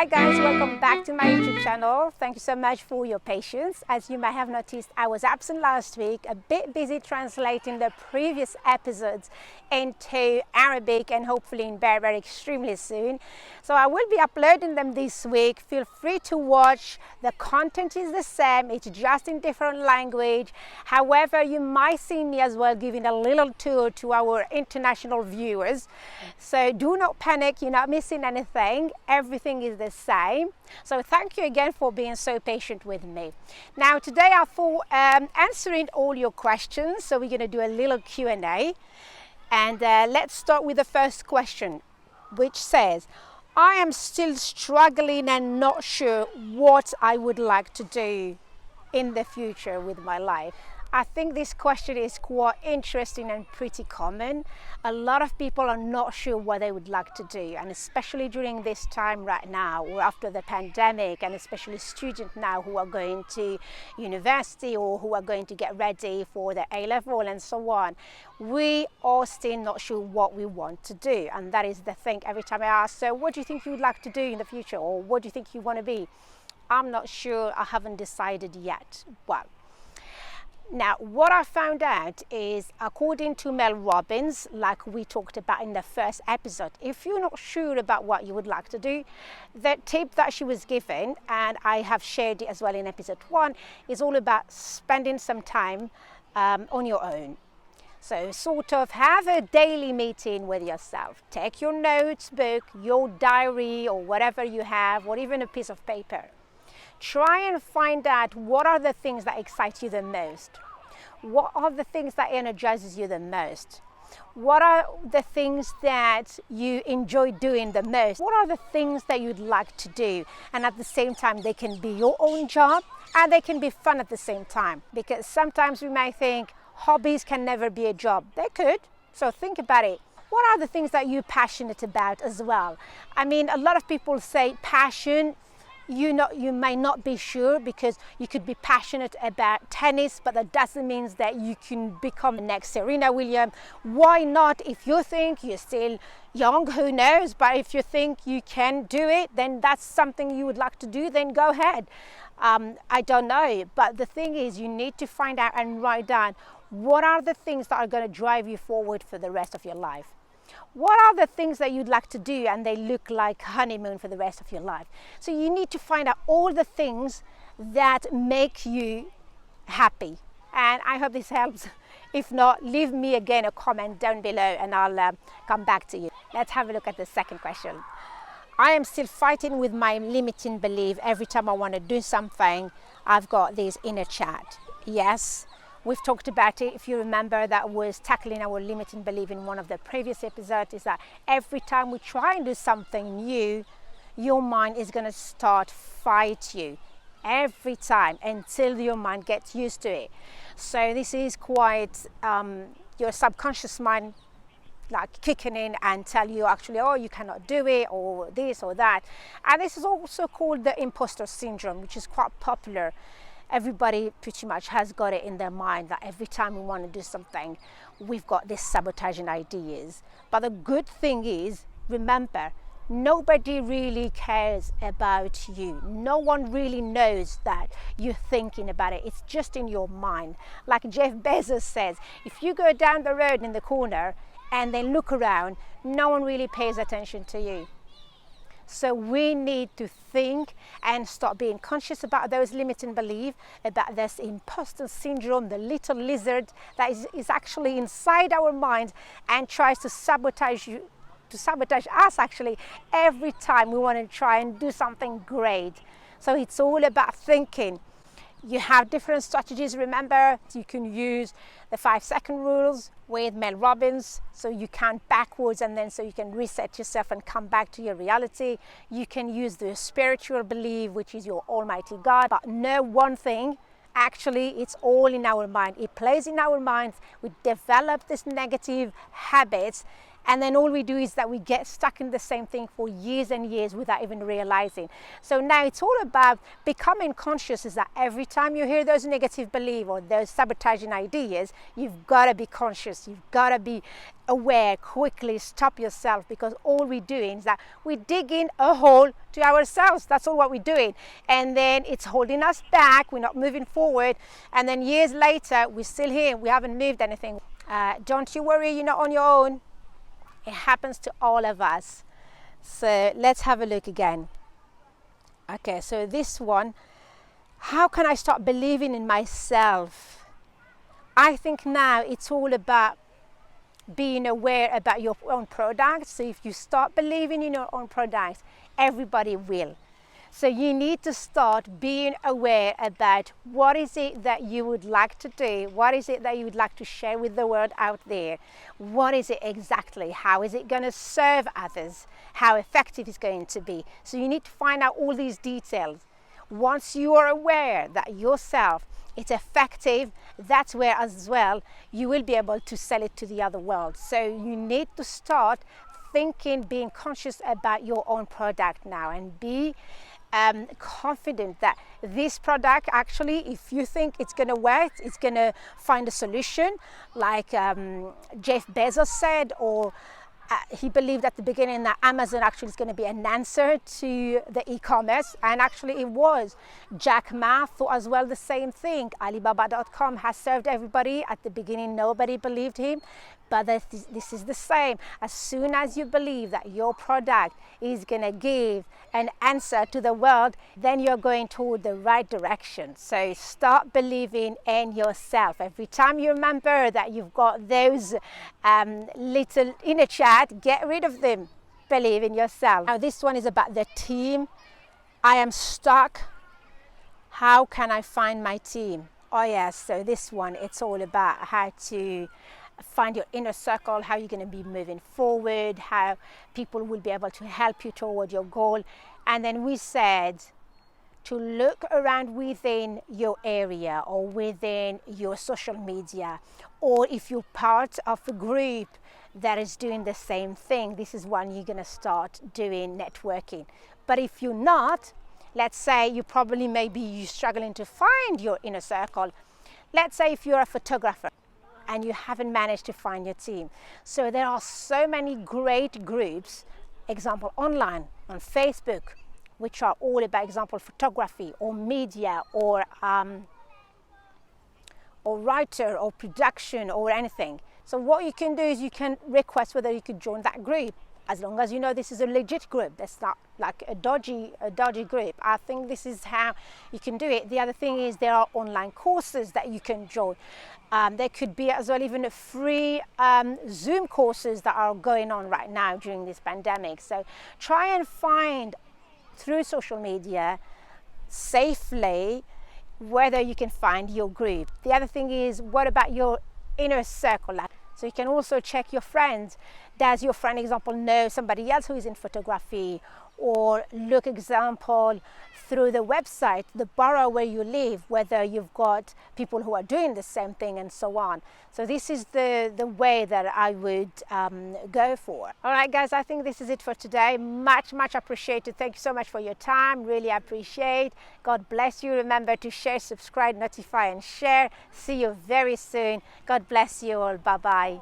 Hi guys, welcome back to my YouTube channel. Thank you so much for your patience. As you may have noticed, I was absent last week, a bit busy translating the previous episodes into Arabic and hopefully in Berber extremely soon. So I will be uploading them this week. Feel free to watch. The content is the same, it's just in different language. However, you might see me as well giving a little tour to our international viewers. So do not panic, you're not missing anything. Everything is the same. So thank you again for being so patient with me. Now today I thought answering all your questions, so we're going to do a little Q&A. And let's start with the first question, which says, I am still struggling and not sure what I would like to do in the future with my life. I think this question is quite interesting and pretty common. A lot of people are not sure what they would like to do, and especially during this time right now, or after the pandemic, and especially students now who are going to university or who are going to get ready for the A-level and so on. We are still not sure what we want to do, and that is the thing. Every time I ask, so what do you think you would like to do in the future, or what do you think you want to be? I'm not sure, I haven't decided yet. Well, now, what I found out is, according to Mel Robbins, like we talked about in the first episode, if you're not sure about what you would like to do, the tip that she was given, and I have shared it as well in episode 1, is all about spending some time on your own. So sort of have a daily meeting with yourself. Take your notebook, your diary, or whatever you have, or even a piece of paper. Try and find out what are the things that excite you the most. What are the things that energizes you the most? What are the things that you enjoy doing the most? What are the things that you'd like to do? And at the same time, they can be your own job and they can be fun at the same time. Because sometimes we may think hobbies can never be a job. They could. So think about it. What are the things that you're passionate about as well? I mean, a lot of people say passion. You may not be sure, because you could be passionate about tennis, but that doesn't mean that you can become the next Serena Williams. Why not? If you think you're still young, who knows? But if you think you can do it, then that's something you would like to do, then go ahead. I don't know, but the thing is, you need to find out and write down what are the things that are going to drive you forward for the rest of your life. What are the things that you'd like to do and they look like honeymoon for the rest of your life? So you need to find out all the things that make you happy. And I hope this helps. If not, leave me again a comment down below and I'll come back to you. Let's have a look at the second question. I am still fighting with my limiting belief. Every time I want to do something, I've got this inner chat. Yes. We've talked about it, if you remember, that was tackling our limiting belief in one of the previous episodes, is that every time we try and do something new, your mind is going to start fight you every time until your mind gets used to it. So this is quite your subconscious mind like kicking in and tell you actually, oh, you cannot do it, or this or that. And this is also called the imposter syndrome, which is quite popular. Everybody pretty much has got it in their mind that every time we want to do something, we've got these sabotaging ideas. But the good thing is, remember, nobody really cares about you. No one really knows that you're thinking about it. It's just in your mind. Like Jeff Bezos says, if you go down the road in the corner and then look around, no one really pays attention to you. So we need to think and start being conscious about those limiting beliefs, about this imposter syndrome, the little lizard that is actually inside our minds and tries to sabotage us actually every time we want to try and do something great. So it's all about thinking. You have different strategies. Remember, you can use the 5-second rules with Mel Robbins, so you count backwards and then so you can reset yourself and come back to your reality. You can use the spiritual belief, which is your almighty God. But know one thing, actually it's all in our mind. It plays in our minds. We develop these negative habits And then all we do is that we get stuck in the same thing for years and years without even realizing. So now it's all about becoming conscious, is that every time you hear those negative beliefs or those sabotaging ideas, you've got to be conscious. You've got to be aware, quickly stop yourself, because all we're doing is that we're digging a hole to ourselves. That's all what we're doing. And then it's holding us back. We're not moving forward. And then years later, we're still here. We haven't moved anything. Don't you worry, you're not on your own. It happens to all of us. So let's have a look again. Okay, so this one, how can I start believing in myself? I think now it's all about being aware about your own products. So if you start believing in your own products, everybody will. So you need to start being aware about what is it that you would like to do, what is it that you would like to share with the world out there, what is it exactly, how is it going to serve others, how effective it's going to be. So you need to find out all these details. Once you are aware that yourself it's effective, that's where as well you will be able to sell it to the other world. So you need to start thinking, being conscious about your own product now, and be confident that this product actually, if you think it's going to work, it's going to find a solution, like Jeff Bezos said, or he believed at the beginning that Amazon actually is going to be an answer to the e-commerce, and actually it was. Jack Ma thought as well the same thing. Alibaba.com has served everybody. At the beginning, nobody believed him, but this is the same. As soon as you believe that your product is going to give an answer to the world, then you're going toward the right direction. So start believing in yourself. Every time you remember that you've got those little inner chat, get rid of them. Believe in yourself. Now this one is about the team. I am stuck. How can I find my team? Oh yes, so this one, it's all about how to find your inner circle, how you're going to be moving forward, how people will be able to help you toward your goal. And then we said to look around within your area or within your social media, or if you're part of a group that is doing the same thing, this is when you're going to start doing networking. But if you're not, let's say you probably maybe you're struggling to find your inner circle. Let's say if you're a photographer and you haven't managed to find your team. So there are so many great groups, example online, on Facebook, which are all about example photography or media or writer or production or anything. So what you can do is you can request whether you could join that group, as long as you know this is a legit group. That's not like a dodgy group. I think this is how you can do it. The other thing is there are online courses that you can join. There could be as well even a free Zoom courses that are going on right now during this pandemic. So try and find through social media safely whether you can find your group. The other thing is, what about your inner circle? So you can also check your friends. Does your friend, example, know somebody else who is in photography? Or look, example, through the website, the borough where you live, whether you've got people who are doing the same thing and so on. So this is the way that I would go for. All right, guys, I think this is it for today. Much appreciated. Thank you so much for your time. Really appreciate. God bless you. Remember to share, subscribe, notify, and share. See you very soon. God bless you all. Bye-bye.